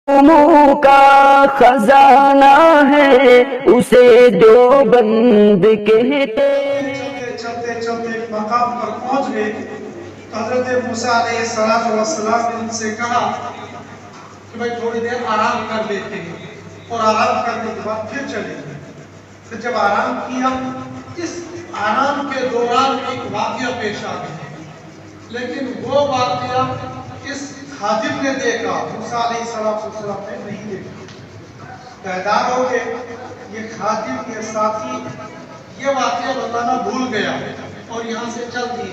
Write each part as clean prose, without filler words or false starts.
علوموں کا خزانہ ہے اسے دیوبند کہتے ہیں۔ چلتے چلتے ایک مقام پر پہنچ گئے تو حضرت موسیٰ علیہ السلام نے ان سے کہا کہ بھائی تھوڑی دیر آرام کر لیتے ہیں، اور آرام کرنے کے بعد پھر چلیں گے۔ پھر جب آرام کیا، اس آرام کے دوران ایک واقعہ پیش آ گیا، لیکن وہ واقعہ اس خادم نے دیکھا، موسیٰ علیہ السلام نے نہیں دیکھا۔ بیدار ہو گئے، یہ خادم یہ ساتھی یہ واقعہ بتانا بھول گیا اور یہاں سے چل دی۔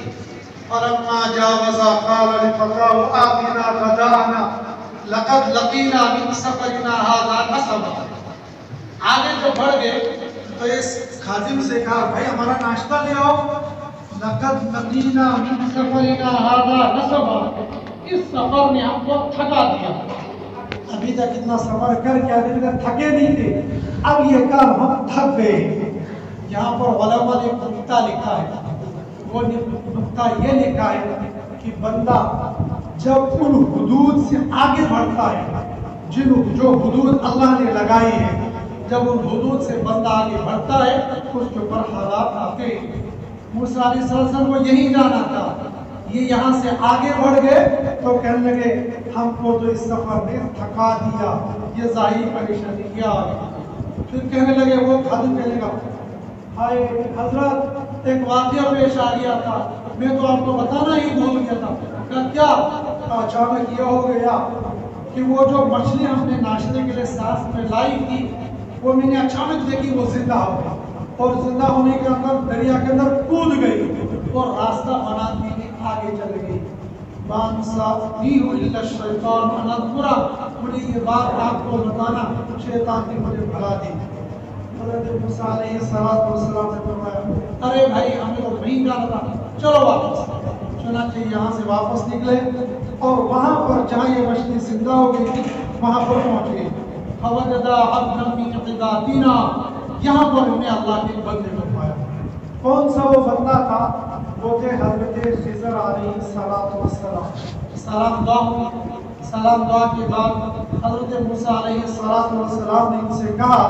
فَلَمَّا جَاوَزَا قَالَ لِفَتَاهُ آتِنَا غَدَاءَنَا لَقَدْ لَقِينَا مِنْ سَفَرِنَا هَذَا نَصَبًا۔ آگے جو بڑھ گئے تو اس خادم سے کہا بھائی ہمارا ناشتہ لے آؤ۔ لَقَدْ لَقِينَا مِنْ سَفَرِنَا هَذَا نَصَبًا، اس سفر نے ہم کو تھکا دیا۔ ابھی تک اتنا سفر کر کے ابھی تک تھکے نہیں تھے، اب یہ کام ہم تھک گئے۔ یہاں پر علماء نے نکتہ لکھا ہے، وہ نکتہ یہ لکھا ہے کہ بندہ جب ان حدود سے آگے بڑھتا ہے، جو حدود اللہ نے لگائی ہے، جب ان حدود سے بندہ آگے بڑھتا ہے تو اس کے اوپر حالات آتے ہیں۔ موسیٰ علیہ السلام کو یہی جانا تھا، یہ یہاں سے آگے بڑھ گئے تو کہنے لگے ہم کو تو اس سفر نے تھکا دیا، یہ ظاہری پریشانی کیا آگے۔ پھر کہنے لگے وہ خادم کہنے لگا ہائے حضرت ایک واقعہ پیش آ گیا تھا، میں تو آپ کو بتانا ہی بھول گیا تھا۔ کہا کیا؟ اچانک یہ ہو گیا کہ وہ جو مچھلی ہم نے ناشتے کے لیے ساتھ میں لائی تھی وہ میں نے اچانک دیکھی وہ زندہ ہو گئی، اور زندہ ہونے کے اندر دریا کے اندر کود گئی اور راستہ بناتی ہوئی آگے چل گئی۔ مَنْسَأْنِيهُ إِلَّا الشَّيْطَانُ أَنْ أَذْكُرَهُ، مجھے یہ بات آپ کو بتانا شیطان نے مجھے بھلا دی۔ حضرت موسیٰ علیہ السلام نے فرمایا ارے بھائی ہمیں تو نہیں جانا تھا، چلو واپس۔ چنانچہ یہاں سے واپس نکلے اور وہاں پر جہاں یہ مچھلی زندہ ہو گئی تھی وہاں پر پہنچ گئے۔ فَوَجَدَا عَبْدًا مِنْ عِبَادِنَا، یہاں پر انہیں اللہ کے بندے کو پایا۔ کون سا وہ بندہ تھا؟ وہ تھے حضرت خضر علیہ السلام۔ سلام دعا کے بعد حضرت موسیٰ علیہ السلام نے ان سے کہا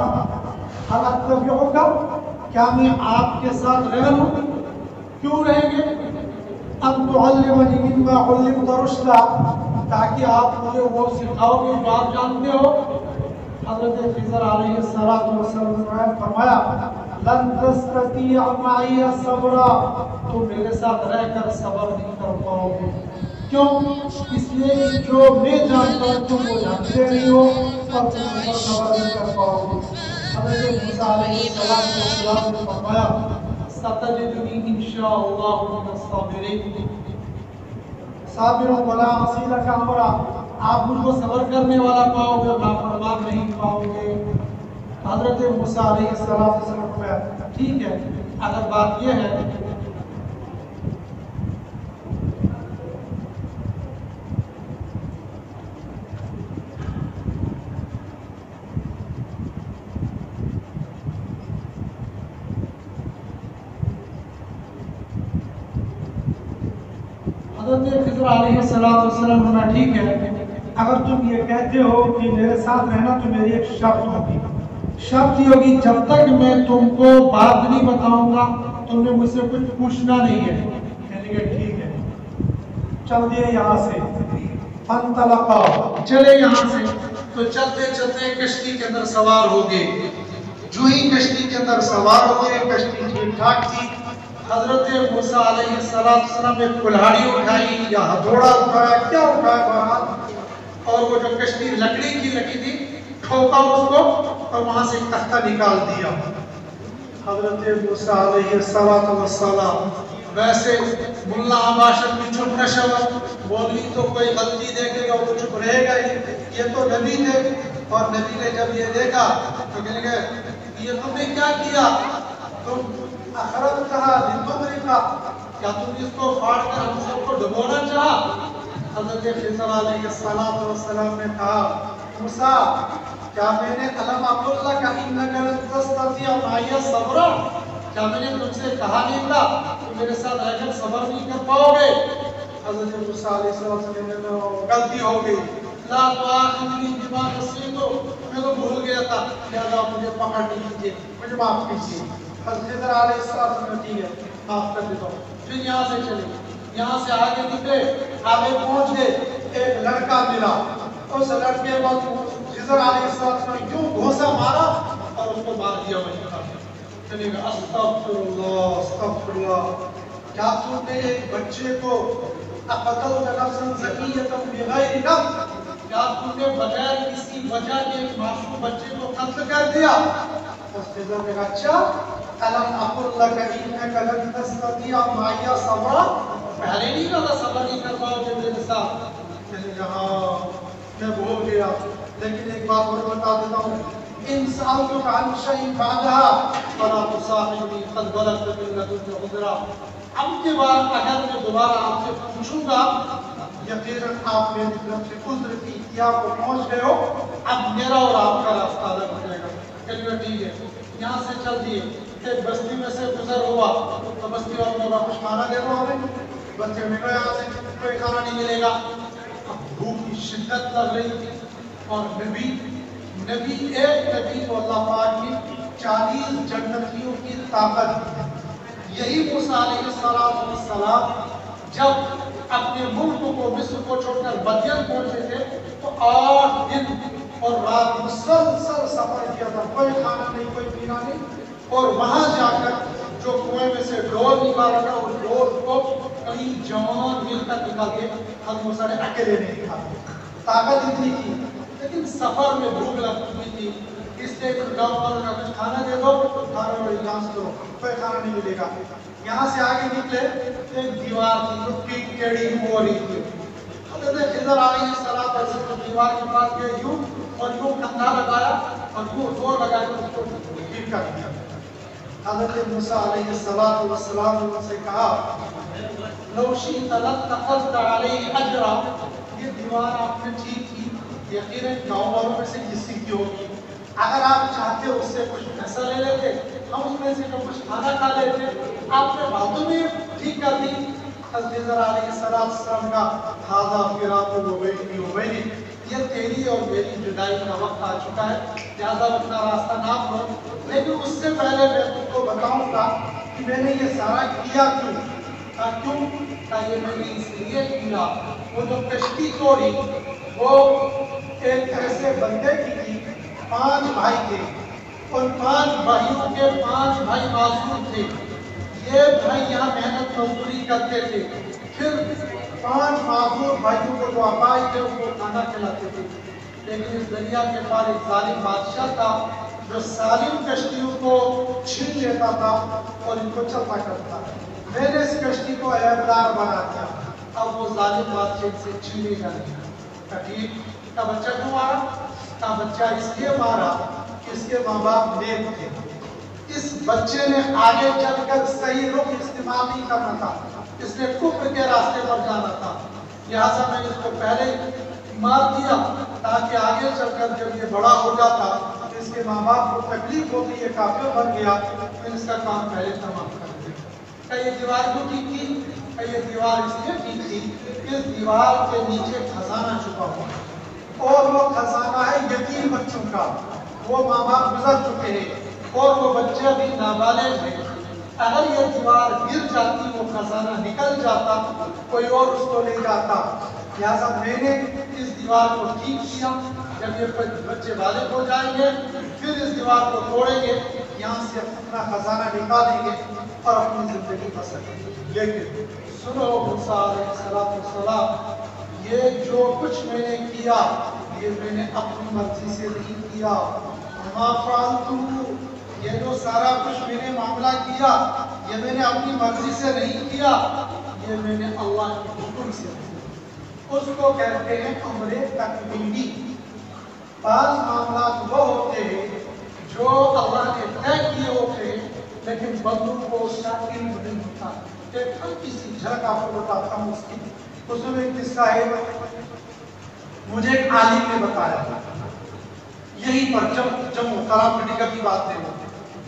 هل اتبعک، کیا میں آپ کے ساتھ رہ لوں؟ کیوں رہیں گے؟ ان تعلمنی مما علمت رشدا، تاکہ آپ مجھے وہ سکھاؤ گے جو آپ جانتے ہو۔ حضرت خضر علیہ السلام نے فرمایا لن تستطيع معي صبرا، تو میرے ساتھ رہ کر صبر نہیں کر پاؤ گے۔ کیوں؟ اس لیے کہ جو میں جانتا ہوں تم وہ جانتے نہیں ہو اور تم پر صبر نہیں کر پاؤ گے۔ حضرت موسیٰ علیہ السلام نے فرمایا ستجدنی انشاء اللہ من الصابرین، صابر ولا عصی لک امرا، آپ مجھ کو صبر کرنے والا پاؤ گے، نافرمان نہیں پاؤ گے۔ حضرت موسیٰ علیہ السلام نے ٹھیک ہے اگر بات یہ ہے حضرت خضر علیہ السلام نے ٹھیک ہے اگر تم یہ کہتے ہو کہ میرے ساتھ رہنا تو میری ایک شرط ہوگی، شرط یہ ہوگی جب تک میں تم کو بات نہیں بتاؤں گا تم نے مجھ سے کچھ پوچھنا نہیں ہے۔ کہنے لگے ٹھیک ہے، چل دیے یہاں سے۔ فانطلقا، چلے یہاں سے، تو چلتے چلتے کشتی کے اندر سوار ہو گئے۔ جو ہی کشتی کے اندر سوار ہو گئے، کشتی ٹھیک ٹھاک تھی۔ حضرت موسیٰ علیہ السلام نے کلہاڑی اٹھائی یا ہتھوڑا اٹھایا، کیا اٹھایا بہرحال، اور وہ جو کشتی لکڑی کی لگی تھی ٹھوکا اس کو اور وہاں سے ایک تختہ نکال دیا۔ حضرت موسیٰ علیہ السلام ویسے ملا عباشر بھی چپ نہ شود، بولی تو کوئی غلطی دیکھے گا وہ چپ رہے گا ہی، یہ تو نبی تھے، اور نبی نے جب یہ دیکھا تو کہنے گئے یہ تم نے کیا کیا، تم اخرجتھا لتغرقا، کیا تم اس کو پھاڑ کر ہم سب کو ڈبونا چاہا؟ حضرت خضر علیہ السلام نے کہا موسیٰ کیا میں نے الم اقل لک انک لن تستطیع معی صبرا، کیا میں نے تم سے کہا نہیں تھا کہ میرے ساتھ رہ کر صبر نہیں کر پاؤ گے؟ حضرت موسیٰ علیہ السلام نے غلطی ہو گئی، لا تؤاخذنی بما لہذا مجھے پکڑ لیجیے، مجھے معاف کیجیے۔ حضرت خضر علیہ السلام نے ٹھیک ہے معاف کر دیتا ہوں۔ پھر یہاں سے چلے، یہاں سے آگے نکلے، آگے پہنچ گئے، ایک لڑکا ملا، اس لڑکے کو خضر علیہ السلام نے یوں گھوسا مارا اور اس کو مار دیا وہیں پر۔ چلے گا استغفر اللہ استغفر اللہ، کیا تم نے ایک بچے کو اقتلت نفسا زکیۃ بغیر نفس، کیا تم نے بغیر کسی وجہ کے ایک معصوم بچے کو قتل کر دیا؟ اس خضر نے کہا اچھا، الم اقل لک انک لن تستطیع معی صبرا، پہلے نہیں کہا صبر نہیں کر پاؤ گے میرے ساتھ؟ میں نے کہا میں بھول گیا، لیکن ایک بات اور بتا دیتا ہوں، ان سألتک عن شیء بعدها فلا تصاحبنی قد بلغت من لدن عذرا، اب کے بعد اگر میں دوبارہ آپ سے پوچھوں گا یقیناً آپ میری طرف سے عذر کی اتیا کو پہنچ گئے ہو، اب میرا اور آپ کا راستہ الگ ہو جائے گا۔ کہنے ٹھیک ہے، یہاں سے چل دیے، ایک بستی میں سے گزر ہوا تو بستی والوں نے کچھ کھانا دے دو ہمیں، بچے میں گئے یہاں سے کوئی کھانا نہیں ملے گا۔ اب بھوک کی شدت لگ رہی تھی اور نبی ایک نبی تو اللہ پاک کی 40 جنتیوں کی طاقت، یہی موسیٰ علیہ السلام جب اپنے ملک کو مصر کو چھوڑ کر مدین پہنچے تھے تو 8 دن اور رات مسلسل سفر کیا تھا، کوئی کھانا نہیں کوئی پینا نہیں، اور وہاں جا کر جو کنویں میں سے ڈور نکالا تھا اس ڈور کو کئی جوان مل کر نکال کے حضرت موسیٰ نے اکیلے نہیں کھایا، طاقت اتنی تھی، لیکن سفر میں بھوک لگ چکی تھی، اس لیے گاؤں والوں کا کچھ کھانا دے دو، کھانے والی ڈانس کرو، کوئی کھانا نہیں ملے گا۔ یہاں سے آگے نکلے ایک دیوار تھی جو ٹیڑھی ہو رہی تھی، حضرت خضر علیہ السلام دیوار کے پاس گئے یوں اور یوں کندھا لگایا اور یوں زور لگا کر اس کو ٹھیک کر دیا۔ حضرت موسیٰ علیہ السلام نے ان سے کہا لو شئت لاتخذت علیہ اجرا، یہ دیوار آپ نے ٹھیک کی، یقیناً گاؤں والوں میں سے کسی کی ہوگی، اگر آپ چاہتے اس سے کچھ پیسہ لے لیتے، ہم اس میں سے کچھ کھانا کھا لیتے، آپ نے باتوں میں ٹھیک کر دی۔ حضرت خضر علیہ السلام کا ھذا فراق بینی و بینک، یہ تیری اور میری جدائی کا وقت آ چکا ہے، لہذا اپنا راستہ نہ پڑو، لیکن اس سے پہلے میں تم کو بتاؤں گا کہ میں نے یہ سارا کیا کیوں؟ یہ میں نے اس لیے کیا، وہ جو کشتی توڑی وہ ایک ایسے بندے کی تھی، 5 بھائی تھے، ان 5 بھائیوں کے 5 بھائی معذور تھے، یہ بھائی یہاں محنت مزدوری کرتے تھے، پھر 5 معذور بھائیوں کو جو اپائی تھے ان کو کھانا کھلاتے تھے، لیکن اس دریا کے پار ایک ظالم بادشاہ تھا جو سالم کشتیوں کو چھین لیتا تھا اور ان کو چلتا کرتا تھا، میں نے اس کشتی کو عیبدار بنا دیا، اب وہ ظالم بادشاہ سے چھینے گا نہیں۔ ٹھیک کا بچہ کیوں مارا؟ کا بچہ اس لیے مارا کہ اس کے ماں باپ نیک تھے، اس بچے نے آگے چل کر صحیح رخ استعمال نہیں کرنا تھا، اس نے کفر کے راستے پر جانا تھا، لہٰذا میں نے اس کو پہلے مار دیا تاکہ آگے چل کر جب یہ بڑا ہو جاتا اس کے ماں باپ کو تکلیف ہوتی، یہ کافر بن گیا، پھر اس کا کام پہلے تمام کر دیا۔ کہ یہ دیوار کیوں ٹھیک کی؟ کہ یہ دیوار اس لیے ٹھیک تھی، اس دیوار کے نیچے خزانہ چھپا ہوا ہے، اور وہ خزانہ ہے یتیم بچوں کا، وہ ماں باپ گزر چکے ہیں اور وہ بچے بھی نابالغ ہیں، اگر یہ دیوار گر جاتی وہ خزانہ نکل جاتا کوئی اور اس کو لے جاتا، لہٰذا میں نے اس دیوار کو ٹھیک کیا، جب یہ بچے بالغ ہو جائیں گے پھر اس دیوار کو توڑیں گے، یہاں سے اپنا خزانہ نکالیں گے اور اپنی زندگی بسر کریں گے۔ لیکن سنو موسیٰ علیہ السلام، یہ جو کچھ میں نے کیا یہ میں نے اپنی مرضی سے نہیں کیا، ما فعلتو، یہ جو سارا کچھ میں نے معاملہ کیا یہ میں نے اپنی مرضی سے نہیں کیا، یہ میں نے اللہ کے حکم سے کیا۔ اس کو کہتے ہیں امر تکوینی۔ بعض معاملات وہ ہوتے ہیں جو اللہ نے طے کیے ہوتے ہیں لیکن بندوں کو اس کا علم نہیں ہوتا۔ ایک ہلکی سی جھلک آپ کو بتاتا ہوں اس کی۔ اس میں ایک قصہ ہے، مجھے ایک عالم نے بتایا، یہیں پر جب محترم میڈیکل کی بات ہے،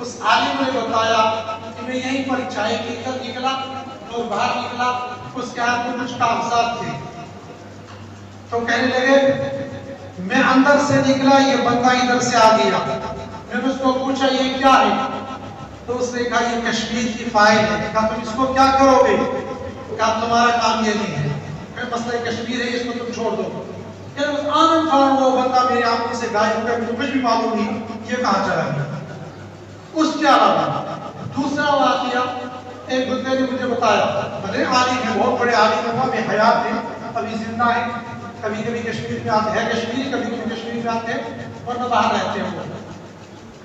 اس عالم نے بتایا کہ میں یہیں پر چائے پی کر نکلا اور باہر نکلا، اس کے ہاتھ میں کچھ کاغذات تھے، تو کہنے لگے میں اندر سے نکلا یہ بندہ ادھر سے آ گیا، نے اس کو پوچھا یہ کیا ہے؟ تو اس نے کہا یہ کشمیر کی فائل ہے. کہا تم اس کو کیا کرو گے؟ کہا تمہارا کام یہ نہیں ہے، مسئلہ کشمیر ہے، اس کو تم چھوڑ دو. یعنی اس آنن فان وہ بندہ میری آنکھوں سے غائب ہو گیا، مجھے کچھ بھی معلوم نہیں یہ کہاں چلا گیا. اس کے علاوہ دوسرا واقعہ ایک بندے نے مجھے بتایا، بڑے عالم ہیں، بہت بڑے عالم ہیں، وہ ابھی حیات ہیں، ابھی زندہ ہیں، کبھی کبھی کشمیر میں آتے ہیں، کشمیر کبھی کبھی کشمیر میں آتے ہیں ورنہ باہر رہتے ہیں. وہ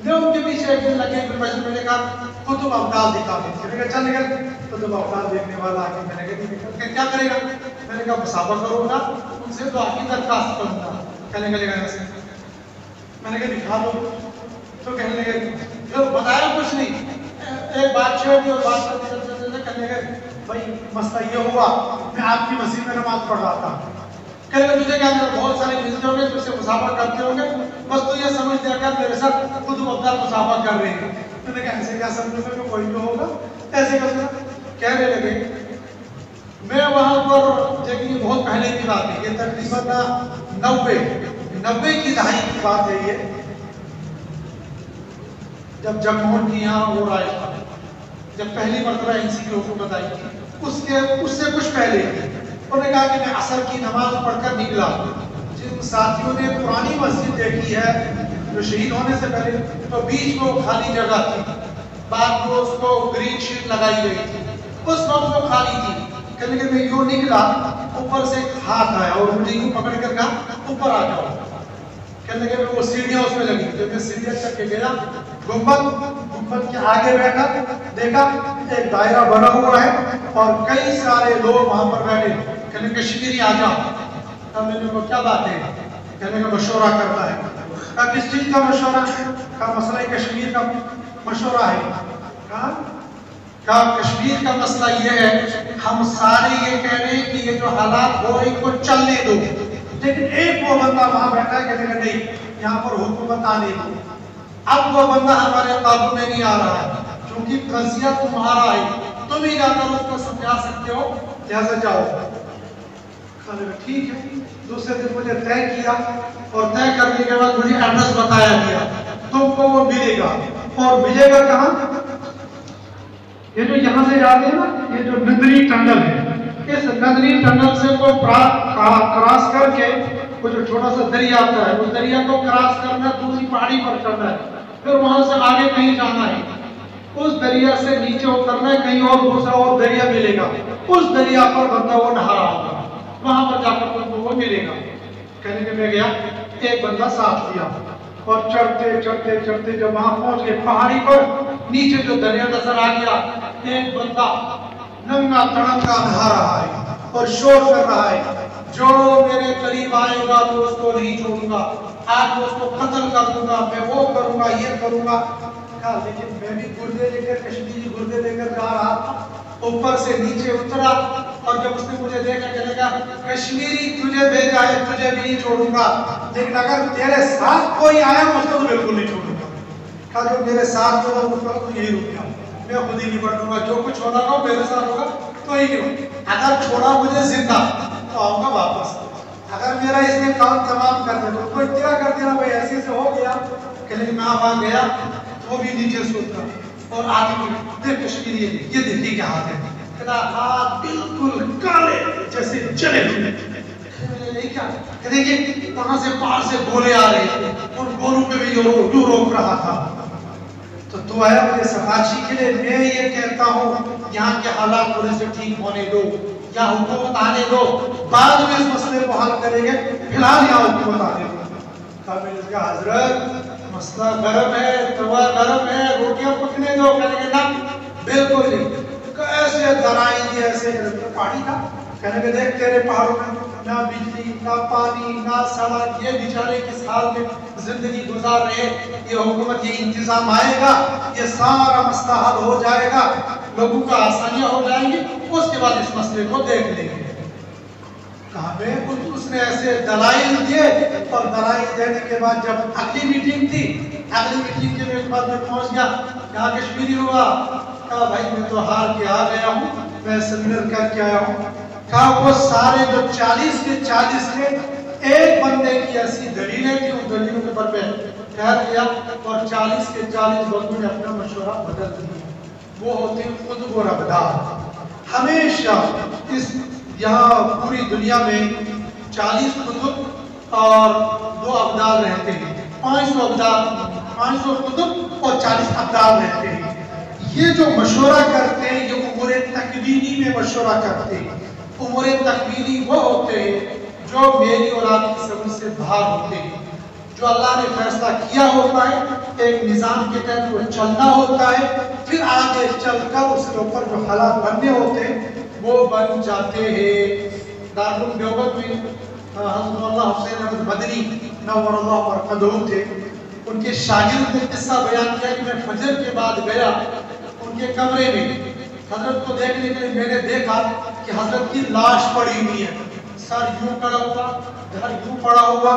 میں ان کے پیچھے ایک دن لگے، پھر میں نے کہا کتب ابدال دکھا دیں. میں نے کہا چل نکل. کتب ابدال دیکھنے والا آ کے میں نے کہا کیا کرے گا؟ میں نے کہا مسابقہ کروں گا، ان سے دعا کی درخواست کروں گا. کہنے لگے گا ایسے. میں نے کہا دکھا دو. تو کہنے لگے جو بتایا کچھ نہیں. ایک بادشاہ کی اور بات کرتے کہنے لگے بھائی مسئلہ یہ ہوا، میں آپ کی مسجد میں نماز پڑھ رہا تھا. کہنے لگے مجھے کیا اندر بہت سارے بزنس ہوں گے جو سے مسابقہ کرتے ہوں گے، بس تو یہ سمجھ دیا کر میرے ساتھ خود ابدال مسابقہ کر رہے ہیں. میں نے کہا ایسے کیا سمجھو گے، کوئی تو ہوگا ایسے کرتے. کہنے لگے میں وہاں پر، لیکن یہ بہت پہلے کی بات ہے، یہ تقریباً 90 کی دہائی کی بات ہے. یہ جب جگموہن کی یہاں وہ رائے تھا، جب پہلی مرتبہ این سی کی حکومت آئی تھی، اس سے کچھ پہلے انہوں نے کہا کہ میں عصر کی نماز پڑھ کر نکلا. جن ساتھیوں نے پرانی مسجد دیکھی ہے جو شہید ہونے سے پہلے، تو بیچ میں وہ خالی جگہ تھی، بعد میں اس کو گرین شیٹ لگائی گئی تھی، اس وقت وہ خالی تھی. کہنے کہ میں یوں نکلا، اوپر سے ایک ہاتھ آیا اور مجھے یوں پکڑ کر کہا اوپر آ جاؤ. کہنے لگے وہ سیڑھیاں اس میں لگی. جب میں سیڑھیاں چڑھ کے گیا، گنبد کے آگے بیٹھا، دیکھا ایک دائرہ بنا ہوا ہے اور کئی سارے لوگ وہاں پر بیٹھے. کہنے کشمیری آ جاؤ. میں نے کہا کیا بات ہے؟ کہنے کا مشورہ کرتا ہے. کہا کس چیز کا مشورہ؟ کہا مسئلہ کشمیر کا مشورہ ہے. کہا کشمیر کا مسئلہ یہ ہے، ہم سارے یہ کہہ رہے ہیں کہ یہ جو حالات ہو رہے ہیں کو چلنے دو، لیکن ایک وہ بندہ وہاں بیٹھا ہے کہنے کا نہیں، یہاں پر حکومت آنے دو. اب وہ بندہ ہمارے قابو میں نہیں آ رہا ہے، کیونکہ قضیہ تمہارا ہے، تم ہی جا کر اس کو سمجھا سکتے ہو، لہذا جاؤ. ٹھیک ہے. دوسرے دن مجھے طے کیا اور طے کرنے کے بعد مجھے ایڈریس بتایا گیا تم کو وہ ملے گا. اور ملے گا کہاں؟ یہ جو یہاں سے جاتے ہیں نا، یہ جو نندری ٹنل ہے، اس نندری ٹنل سے کو کراس کر کے وہ جو چھوٹا سا دریا آتا ہے، اس دریا کو کراس کرنا، دوسری پہاڑی پر چڑھنا ہے، پھر وہاں سے آگے کہیں جانا ہے، اس دریا سے نیچے اترنا ہے، کہیں اور دوسرا اور دریا ملے گا، اس دریا پر بندہ وہ نہا رہا ہوگا، وہاں پر جا کر وہ ملے گا. کہنے کہ میں گیا، ایک بندہ ساتھ دیا اور چڑھتے چڑھتے چڑھتے جب وہاں پہنچ گئے پہاڑی پر، نیچے جو دریا نظر آ گیا، ایک بندہ ننگا تڑنگا نہا رہا ہے اور شور کر رہا ہے، جو میرے قریب آئے گا تو اس کو نہیں چھوڑوں گا، آج اس کو قتل کر دوں گا، میں وہ کروں گا، یہ کروں گا. کہا لیکن میں بھی گردے لے کر، کشمیری گردے لے کر جا رہا تھا. اوپر سے نیچے اترا اور جب اس نے مجھے دیکھا کہنے لگا کشمیری تجھے بھیجا ہے، تجھے بھی نہیں چھوڑوں گا، لیکن اگر تیرے ساتھ کوئی آیا اس کو تو بالکل نہیں چھوڑوں گا. کہا جو میرے ساتھ ہوگا اس کو تو یہی رک گیا، میں خود ہی نہیں پڑھوں گا، جو کچھ ہونا ہو میرے ساتھ ہوگا تو ہی نہیں. اگر چھوڑا مجھے زندہ تو آؤں گا واپس، اگر میرا اس نے کام تمام کر دیا تو کوئی تیرا کر دینا بھائی ایسے سے ہو گیا. کہ لیکن میں وہاں گیا وہ بھی نیچے سوتا اور آگے دیکھ کشمیری یہ دیکھیے کیا ہاتھ ہے، کہتا ہاتھ بالکل کالے جیسے چلے ہوئے. کہتے کہ وہاں سے پار سے گولے آ رہے تھے، ان گولوں پہ بھی جو روک رہا تھا. تو دعا ہے مجھے سفارشی کے لیے، میں یہ کہتا ہوں یہاں کے حالات تھوڑے سے ٹھیک ہونے دو یا حکومت آنے دو، بعد میں اس مسئلے کو حل کریں گے، فی الحال یہاں حکومت آنے دو. میں نے کہا حضرت مسئلہ گرم ہے، توا گرم ہے، روٹیاں پکنے دو. کہنے کہ نا بالکل نہیں. ایسے درائیں گے، ایسے پہاڑی تھا. کہنے کہ دیکھ تیرے پہاڑوں میں نہ بجلی نہ پانی نہ سڑک، یہ بیچارے کس حال میں زندگی گزار رہے، یہ حکومت یہ انتظام آئے گا، یہ سارا مسئلہ حل ہو جائے گا، لوگوں کا آسانیاں ہو جائیں گی، اس کے بعد اس مسئلے کو دیکھ لیں گے. کہا میں اس نے ایسے دلائل دیے اور دلائل دینے کے بعد جب اگلی میٹنگ تھی، اگلی میٹنگ کے بعد میں پہنچ گیا، کہا کشمیری ہوا. کہا بھائی میں تو ہار کے آ گیا ہوں، میں سیمینر کر کے آیا ہوں. کہا وہ سارے جو 40 کے 40 تھے ایک بندے کی ایسی دلیلیں تھی، ان دلیلوں کے پر ٹھہر گیا اور 40 کے 40 بندوں نے اپنا مشورہ بدل دیا۔ وہ ہوتے ہیں قطب اور ابدال۔ ہمیشہ اس یہاں پوری دنیا میں 40 قطب اور 2 ابدال رہتے ہیں، 500 ابدال، 500 قطب اور 40 ابدال رہتے ہیں۔ یہ جو مشورہ کرتے ہیں یہ امور تکوینی میں مشورہ کرتے ہیں۔ امور تکوینی وہ ہوتے ہیں جو میری اور آپ کی سمجھ سے باہر ہوتے ہیں، جو اللہ نے فیصلہ کیا ہوتا ہے، ایک نظام کے تحت وہ چلنا ہوتا ہے، پھر آگے چل کر اس کے اوپر جو حالات بننے ہوتے ہیں وہ بن جاتے ہیں۔ دارالعلوم دیوبند میں حضرت اللہ حسین احمد مدنی نور اللہ مرقدہ تھے، ان کے شاگرد نے قصہ بیان کیا کہ میں فجر کے بعد گیا ان کے کمرے میں، حضرت کو دیکھنے کے لیے میں نے دیکھا کہ حضرت کی لاش پڑی ہوئی ہے، سر یوں پڑا ہوا، دھڑ یوں پڑا ہوا۔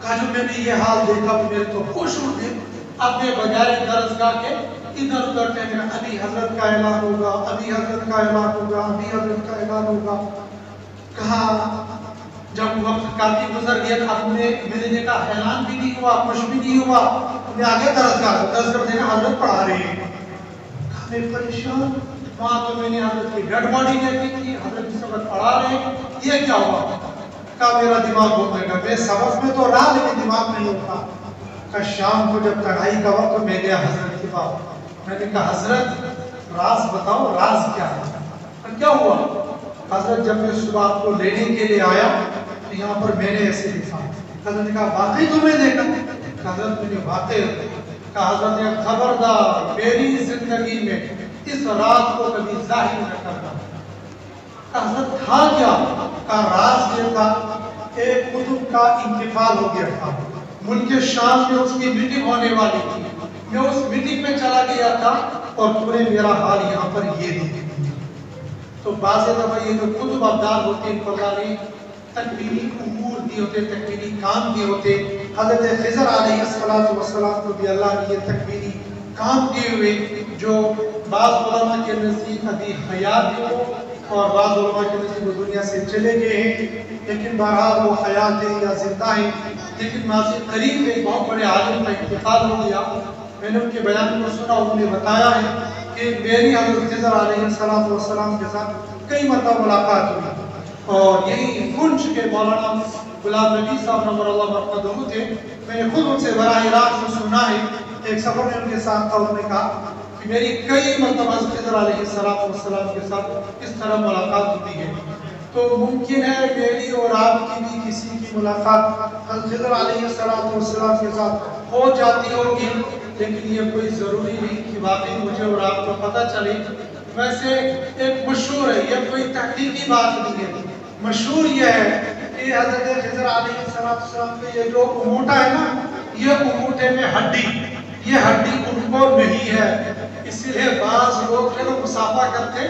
کہا جو میں نے یہ حال دیکھا میرے تو خوش ہو گئے، اب میں بجائے درسگاہ کے ادھر ادھر کہنے ابھی حضرت کا اعلان ہوگا، ابھی حضرت کا اعلان ہوگا، ابھی حضرت کا اعلان ہوگا۔ کہا جب وقت کافی گزر گیا اب میں نے دیکھا اعلان بھی نہیں ہوا، کچھ بھی نہیں ہوا، میں آگے درسگاہ دیکھا حضرت پڑھا رہے ہیں۔ میں پریشان، وہاں تو میں نے حضرت کی ڈیڈ باڈی دیکھی تھی، حضرت اس وقت پڑھا رہے ہیں، یہ کیا ہوا؟ کہا میرا دماغ گھومنے لگا، میں سبق میں تو رہا لیکن دماغ نہیں ہوتا۔ کہا شام کو جب تڑھائی کا وقت میں گیا حضرت کے پاس، میں نے کہا حضرت راز بتاؤ، راز کیا ہے؟ کیا ہوا؟ حضرت جب میں صبح آپ کو لینے کے لیے آیا تو یہاں پر میں نے ایسے دیکھا۔ حضرت نے کہا واقعی تمہیں دیکھا؟ حضرت نے واقعی کہا حضرت نے خبردار میری زندگی میں اس رات کو کبھی ظاہر نہ کرنا۔ حضرت تھا کیا؟ کہا راز یہ تھا ایک قطب کا انتقال ہو گیا تھا، ملک شام میں اس کی میٹنگ ہونے والی تھی، میں اس میٹنگ میں چلا گیا تھا اور تم نے میرا حال یہاں پر یہ دیکھ لیا۔ تو بعض دفعہ یہ جو قطب ابدال ہوتے ہیں اللہ نے تکوینی امور دی ہوتے، تکوینی کام دیے ہوتے۔ حضرت خضر علیہ السلام کو بھی اللہ نے یہ تکوینی کام دیے ہوئے جو بعض علماء کے نزدیک ابھی حیات ہو اور بعض علماء کے نزدیک وہ دنیا سے چلے گئے ہیں، لیکن بہرحال وہ حیات ہیں یا زندہ ہیں۔ لیکن ماضی قریب میں ایک بہت بڑے عالم کا انتقال ہو گیا، میں نے ان کے بیان کو سنا، انہوں نے بتایا ہے کہ میری حضرت خضر علیہ السلام کے ساتھ کئی مرتبہ ملاقات ہوئی، اور یہی کنج کے مولانا غلام نبی صاحب نور اللہ مرقدہ تھے، میں نے خود ان سے براہ راست سنا ہے۔ ایک سفر میں ان کے ساتھ تھا، انہوں نے کہا کہ میری کئی مرتبہ خضر علیہ السلام کے ساتھ اس طرح ملاقات ہوتی ہے، تو ممکن ہے میری اور آپ کی بھی کسی کی ملاقات خضر علیہ السلام کے ساتھ ہو جاتی ہوگی، لیکن یہ کوئی ضروری نہیں کہ واقعی مجھے اور آپ کو پتہ چلے۔ ویسے ایک مشہور ہے، یہ کوئی تحقیقی بات نہیں ہے، مشہور یہ ہے کہ حضرت خضر علیہ السلام کے یہ جو انگوٹھا ہے نا، یہ انگوٹھے میں ہڈی، یہ ہڈی ان کو نہیں ہے، اس لیے بعض لوگ جو مسافہ کرتے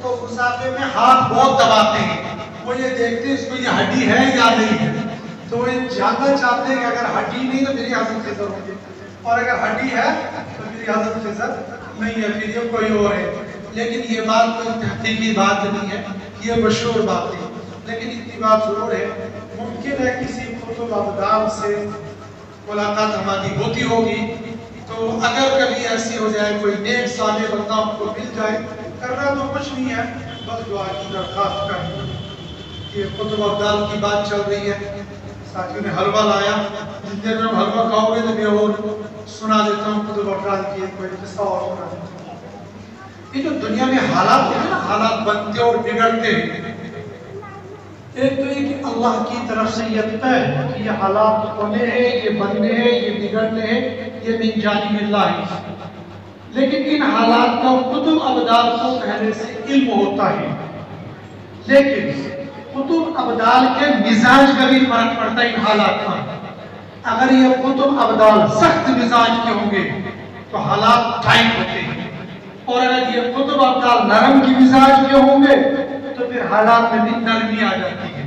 تو مسافے میں ہاتھ بہت دباتے ہیں، وہ یہ دیکھتے ہیں اس کو یہ ہڈی ہے یا نہیں ہے، تو وہ جاننا چاہتے ہیں کہ اگر ہڈی نہیں تو میری حضرت خضر ہوگی، اور اگر ہڈی ہے تو میری حضرت خضر نہیں ہے، پھر یہ کوئی اور ہے۔ لیکن یہ بات کوئی تحقیقی بات نہیں ہے، یہ مشہور بات ہے، لیکن اتنی بات ضرور ہے ممکن ہے کسی قطب ابدال سے ملاقات ہماری ہوتی ہوگی، تو اگر کبھی ایسی ہو جائے کوئی نیک صالح بندہ ہم کو مل جائے، کرنا تو کچھ نہیں ہے، بس دعا کی درخواست کریں۔ یہ قطب ابدال کی بات چل رہی ہے، ساتھیوں نے حلوہ لایا، جس دیر میں حلوہ کھاؤ گے تو میں اور سنا دیتا ہوں قطب ابدال کی کوئی قصہ اور سنا دیتا ہوں۔ یہ جو دنیا میں حالات ہیں نا، حالات بنتے اور بگڑتے ہیں، ایک تو یہ کہ اللہ کی طرف سے یہ طے ہے کہ یہ حالات ہونے ہیں، یہ بننے ہیں، یہ بگڑنے ہیں، یہ من جانب اللہ ہے، لیکن ان حالات کا قطب ابدال کو پہلے سے علم ہوتا ہے، لیکن قطب ابدال کے مزاج کا بھی فرق پڑتا ہے ان حالات کا۔ اگر یہ قطب ابدال سخت مزاج کے ہوں گے تو حالات ٹائٹ ہوتے ہیں، اور اگر یہ قطب ابدال نرم کی مزاج کے ہوں گے تو پھر حالات میں بھی نرمی آ جاتی ہے۔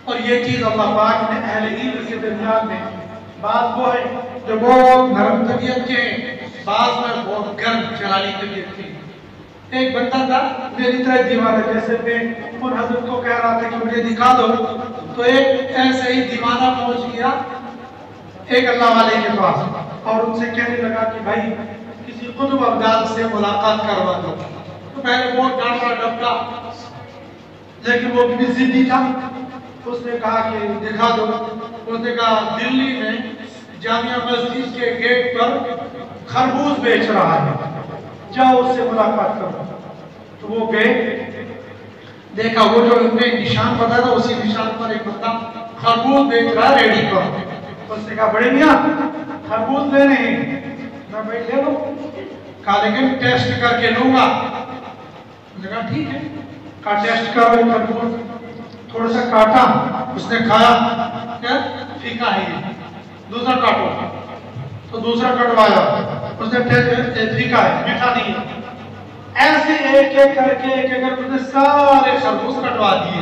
اور یہ چیز اللہ پاک نے اہل علم کے درمیان میں بعض وہ ہے جو بہت نرم طبیعت کے ہیں، بعض میں بہت گرم چلالی طبیعت کے ہیں۔ ایک بندہ تھا میری طرح دیوانہ، جیسے میں ان حضرت کو کہہ رہا تھا کہ مجھے دکھا دو، تو ایک ایسے ہی دیوانہ پہنچ گیا ایک اللہ والے کے پاس اور ان سے کہنے لگا کہ بھائی کسی قطب ابدال سے ملاقات کروا دو۔ تو پہلے بہت ڈانٹا ڈپٹا، لیکن وہ بھی ضدی تھا۔ اس نے کہا کہ دکھا دو۔ اس نے کہا دلی میں جامعہ مسجد کے گیٹ پر خربوز بیچ رہا ہے، جاؤ اس سے ملاقات کرو۔ تو وہ گئے، دیکھا وہ جو ان نے نشان بتایا تھا اسی نشان پر ایک بندہ خربوز بیچ رہا ہے ریڈی پر۔ اس نے کہا بڑے میاں خربوز لینے ہیں؟ میں بھائی لے لو۔ کہا لیکن ٹیسٹ کر کے لوں گا۔ اس نے کہا ٹھیک ہے۔ کہا ٹیسٹ کرو خربوز، تھوڑا سا کاٹا، اس نے کھایا، کیا پھیکا ہے یہ، دوسرا کاٹو، تو دوسرا کٹوایا، اس نے پھیکا ہے، میٹھا نہیں ہے۔ ایسے ایک ایک کر کے اس نے سارے خربوز کٹوا دیے۔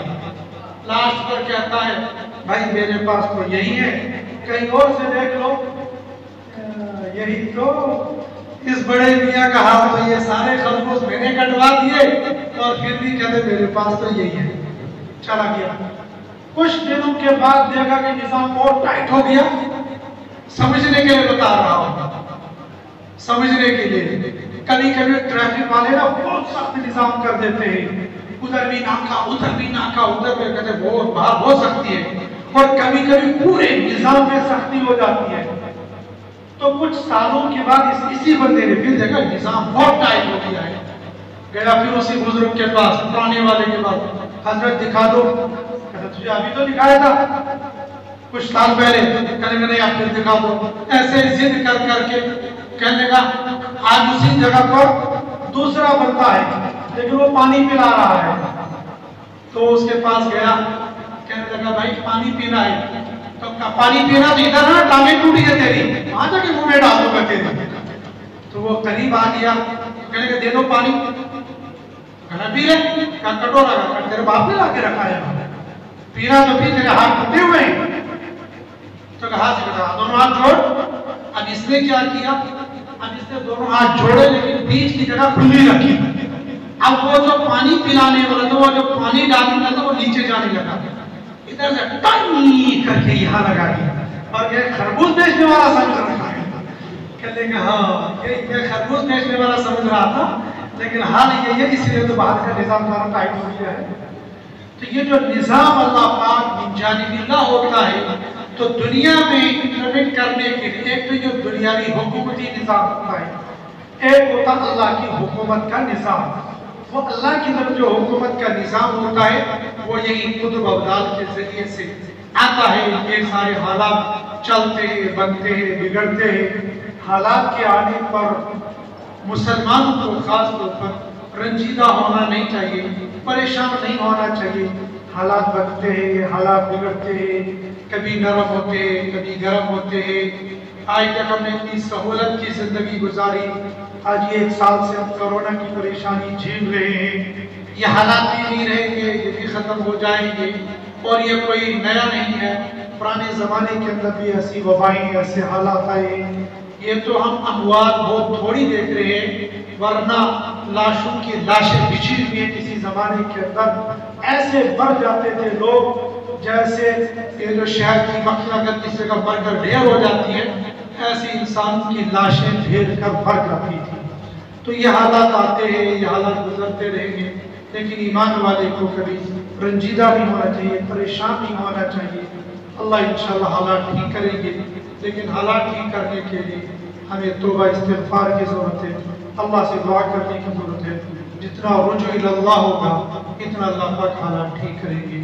لاسٹ پر کہتا ہے بھائی میرے پاس تو یہی ہے، کہیں اور سے دیکھ لو۔ یہی تو اس بڑے میاں کا حال، تو یہ سارے خربوز میں نے کٹوا دیے اور پھر بھی کہتے میرے پاس تو یہی ہے۔ چلا گیا۔ کچھ دنوں کے بعد دیکھا کہ نظام اور ٹائٹ ہو گیا۔ سمجھنے کے لیے بتا رہا ہوں، سمجھنے کے لیے کبھی کبھی ٹریفک والے نا بہت سخت نظام کر دیتے ہیں، ادھر بھی ناکا ادھر بھی ناکا، ادھر بھی کہتے بہت باہر ہو سکتی ہے، اور کبھی کبھی پورے نظام میں سختی ہو جاتی ہے۔ تو کچھ سالوں کے بعد اسی بندے نے پھر دیکھا نظام بہت ٹائٹ ہو گیا ہے، گیا پھر اسی بزرگ کے پاس، پرانے والے کے پاس، حضرت دکھا دو۔ کہتا تجھے ابھی تو دکھایا تھا کچھ سال پہلے، کہنے نہیں آپ پھر دکھا دو۔ ایسے ضد کر کر کے کہنے لگا آج اسی جگہ پر دوسرا بنتا ہے لیکن وہ پانی پلا رہا ہے۔ تو اس کے پاس گیا، کہنے لگا بھائی پانی پینا ہے، تو پانی پینا تو ادھر نا ٹانگیں ٹوٹی ہے تیری، وہاں جا کے منہ میں ڈال دوں گا تیری۔ تو وہ قریب آ گیا، کہنے لگا دے دو پانی۔ کہنا پی لے، کہا کٹورا کا تیرے باپ نے لا کے رکھا ہے، پینا تو پی، تیرے ہاتھ ٹوٹے ہوئے ہیں۔ تو کہا دونوں ہاتھ جوڑ۔ اب اس نے کیا کیا، اب اس نے دونوں ہاتھ جوڑے لیکن بیچ کی جگہ کھلی رکھی۔ اب وہ جو پانی پلانے والا تھا، وہ جو پانی ڈالنے والا تھا، وہ نیچے جانے لگا، ادھر سے ٹنی کر کے یہاں لگا دیا، اور یہ خربوز بیچنے والا سمجھ رہا ہے۔ کہتے ہیں ہاں یہ خربوز بیچنے والا سمجھ رہا تھا، لیکن حال یہ ہے اس لیے تو باہر کا نظام سارا ٹائٹ ہو گیا ہے۔ تو یہ جو نظام اللہ پاک من جانب اللہ ہوتا ہے، تو دنیا میں امپلیمنٹ کرنے کے لیے ایک تو جو دنیاوی حکومتی نظام ہوتا ہے، ایک ہوتا اللہ کی حکومت کا نظام۔ وہ اللہ کی طرف جو حکومت کا نظام ہوتا ہے وہ یہی قطب ابدال کے ذریعے سے آتا ہے۔ یہ سارے حالات چلتے ہیں، بنتے ہیں، بگڑتے ہیں۔ حالات کے آنے پر مسلمانوں کو خاص طور پر رنجیدہ ہونا نہیں چاہیے، پریشان نہیں ہونا چاہیے۔ حالات بنتے ہیں، حالات بگڑتے ہیں، کبھی نرم ہوتے ہیں، کبھی گرم ہوتے ہیں۔ آج تک ہم نے اتنی سہولت کی زندگی گزاری، آج یہ 1 سال سے ہم کرونا کی پریشانی جھیل رہے ہیں۔ یہ حالات بھی نہیں رہیں گے، یہ بھی ختم ہو جائیں گے، اور یہ کوئی نیا نہیں ہے۔ پرانے زمانے کے اندر بھی ایسی وبائیں، ایسے حالات آئے۔ یہ تو ہم اموات بہت تھوڑی دیکھ رہے ہیں، ورنہ لاشوں کی لاشیں بچھی ہوئی ہیں کسی زمانے کے اندر۔ ایسے بڑھ جاتے تھے لوگ جیسے یہ جو شہر کی مکھی اگر کسی کا بڑھ کر ڈھیر ہو جاتی ہے، ایسی انسان کی لاشیں ڈھیر کر بڑھ جاتی تھی۔ تو یہ حالات آتے ہیں، یہ حالات گزرتے رہیں گے، لیکن ایمان والے کو کبھی رنجیدہ نہیں ہونا چاہیے، پریشان نہیں ہونا چاہیے۔ اللہ انشاءاللہ حالات ٹھیک کریں گے، لیکن حالات ٹھیک کرنے کے لیے ہمیں توبہ استغفار کی ضرورت ہے، اللہ سے دعا کرنے کی ضرورت ہے۔ جتنا رجوع اللہ ہوگا اتنا اللہ پاک حالات ٹھیک کریں گے۔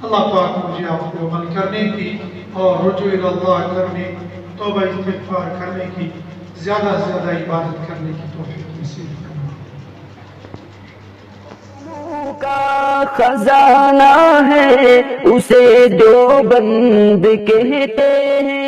اللہ پاک مجھے آپ کو عمل کرنے کی اور رجوع اللہ کرنے، توبہ استغفار کرنے کی، زیادہ سے زیادہ عبادت کرنے کی توفیق نصیب کرنا۔ کا خزانہ ہے اسے دو بند کہتے ہیں۔